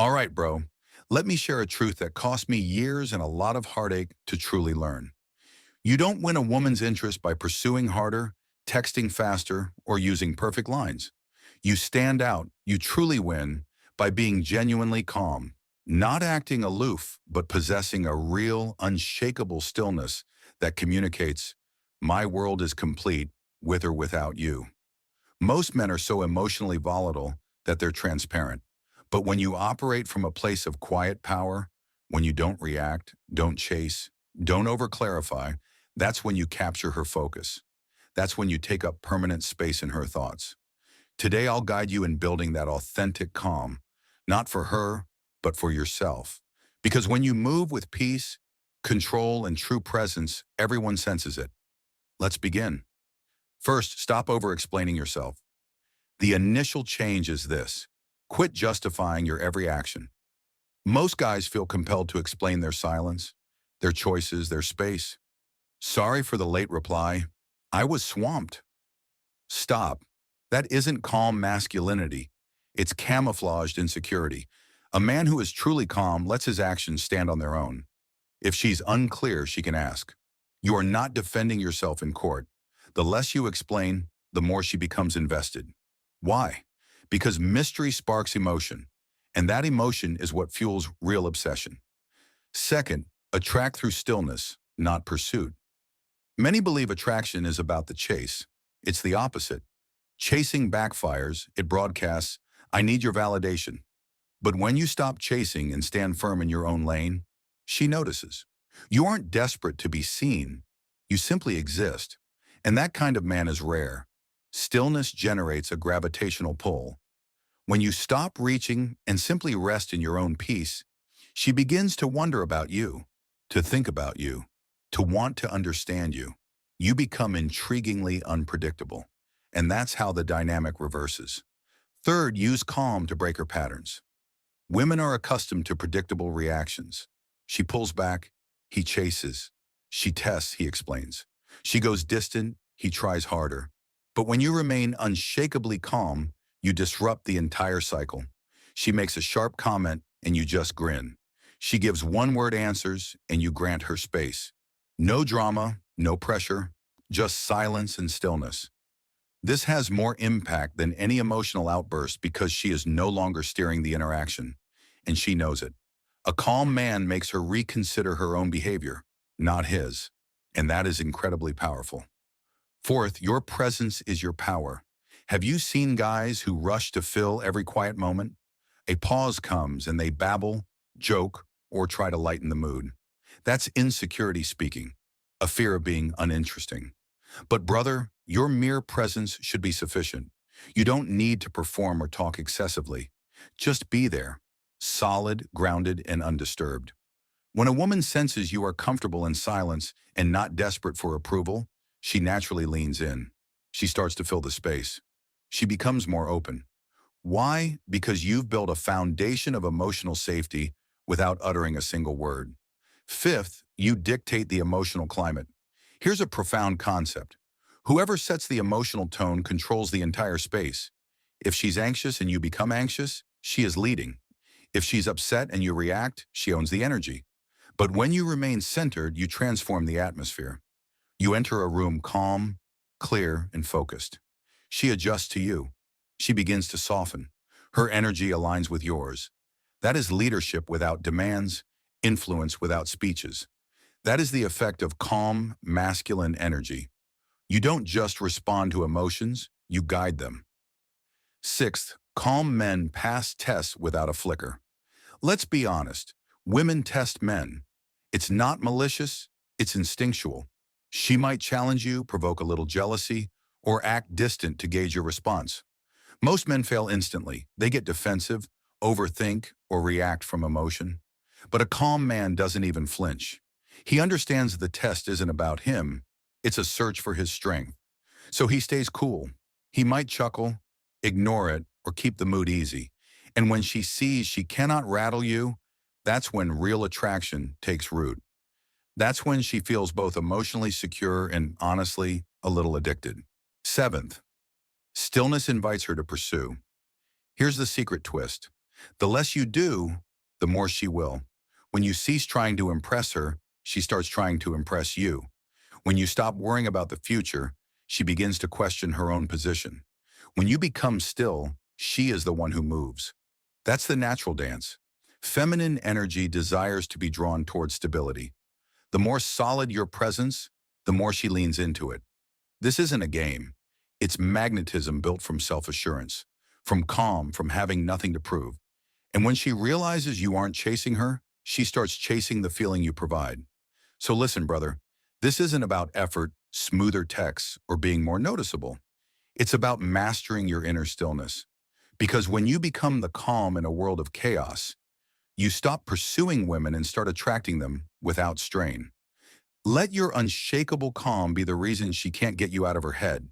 All right, bro. Let me share a truth that cost me years and a lot of heartache to truly learn. You don't win a woman's interest by pursuing harder, texting faster, or using perfect lines. You stand out, you truly win by being genuinely calm, not acting aloof, but possessing a real, unshakable stillness that communicates, my world is complete with or without you. Most men are so emotionally volatile that they're transparent. But when you operate from a place of quiet power, when you don't react, don't chase, don't overclarify, that's when you capture her focus. That's when you take up permanent space in her thoughts. Today, I'll guide you in building that authentic calm, not for her, but for yourself. Because when you move with peace, control, and true presence, everyone senses it. Let's begin. First, stop over-explaining yourself. The initial change is this. Quit justifying your every action. Most guys feel compelled to explain their silence, their choices, their space. Sorry for the late reply. I was swamped. Stop. That isn't calm masculinity. It's camouflaged insecurity. A man who is truly calm lets his actions stand on their own. If she's unclear, she can ask. You are not defending yourself in court. The less you explain, the more she becomes invested. Why? Because mystery sparks emotion, and that emotion is what fuels real obsession. Second, attract through stillness, not pursuit. Many believe attraction is about the chase. It's the opposite. Chasing backfires, it broadcasts, I need your validation. But when you stop chasing and stand firm in your own lane, she notices. You aren't desperate to be seen. You simply exist. And that kind of man is rare. Stillness generates a gravitational pull. When you stop reaching and simply rest in your own peace, she begins to wonder about you, to think about you, to want to understand you. You become intriguingly unpredictable. And that's how the dynamic reverses. Third, use calm to break her patterns. Women are accustomed to predictable reactions. She pulls back, he chases. She tests, he explains. She goes distant, he tries harder. But when you remain unshakably calm, you disrupt the entire cycle. She makes a sharp comment and you just grin. She gives one-word answers and you grant her space. No drama, no pressure, just silence and stillness. This has more impact than any emotional outburst because she is no longer steering the interaction, and she knows it. A calm man makes her reconsider her own behavior, not his, and that is incredibly powerful. Fourth, your presence is your power. Have you seen guys who rush to fill every quiet moment? A pause comes and they babble, joke, or try to lighten the mood. That's insecurity speaking, a fear of being uninteresting. But brother, your mere presence should be sufficient. You don't need to perform or talk excessively. Just be there, solid, grounded, and undisturbed. When a woman senses you are comfortable in silence and not desperate for approval, she naturally leans in. She starts to fill the space. She becomes more open. Why? Because you've built a foundation of emotional safety without uttering a single word. Fifth, you dictate the emotional climate. Here's a profound concept. Whoever sets the emotional tone controls the entire space. If she's anxious and you become anxious, she is leading. If she's upset and you react, she owns the energy. But when you remain centered, you transform the atmosphere. You enter a room calm, clear, and focused. She adjusts to you. She begins to soften. Her energy aligns with yours. That is leadership without demands, influence without speeches. That is the effect of calm, masculine energy. You don't just respond to emotions, you guide them. Sixth, calm men pass tests without a flicker. Let's be honest, women test men. It's not malicious, it's instinctual. She might challenge you, provoke a little jealousy, or act distant to gauge your response. Most men fail instantly. They get defensive, overthink, or react from emotion. But a calm man doesn't even flinch. He understands the test isn't about him, it's a search for his strength. So he stays cool. He might chuckle, ignore it, or keep the mood easy. And when she sees she cannot rattle you, that's when real attraction takes root. That's when she feels both emotionally secure and, honestly, a little addicted. Seventh, stillness invites her to pursue. Here's the secret twist. The less you do, the more she will. When you cease trying to impress her, she starts trying to impress you. When you stop worrying about the future, she begins to question her own position. When you become still, she is the one who moves. That's the natural dance. Feminine energy desires to be drawn toward stability. The more solid your presence, the more she leans into it. This isn't a game. It's magnetism built from self-assurance, from calm, from having nothing to prove. And when she realizes you aren't chasing her, she starts chasing the feeling you provide. So listen, brother, this isn't about effort, smoother texts, or being more noticeable. It's about mastering your inner stillness. Because when you become the calm in a world of chaos, you stop pursuing women and start attracting them without strain. Let your unshakable calm be the reason she can't get you out of her head.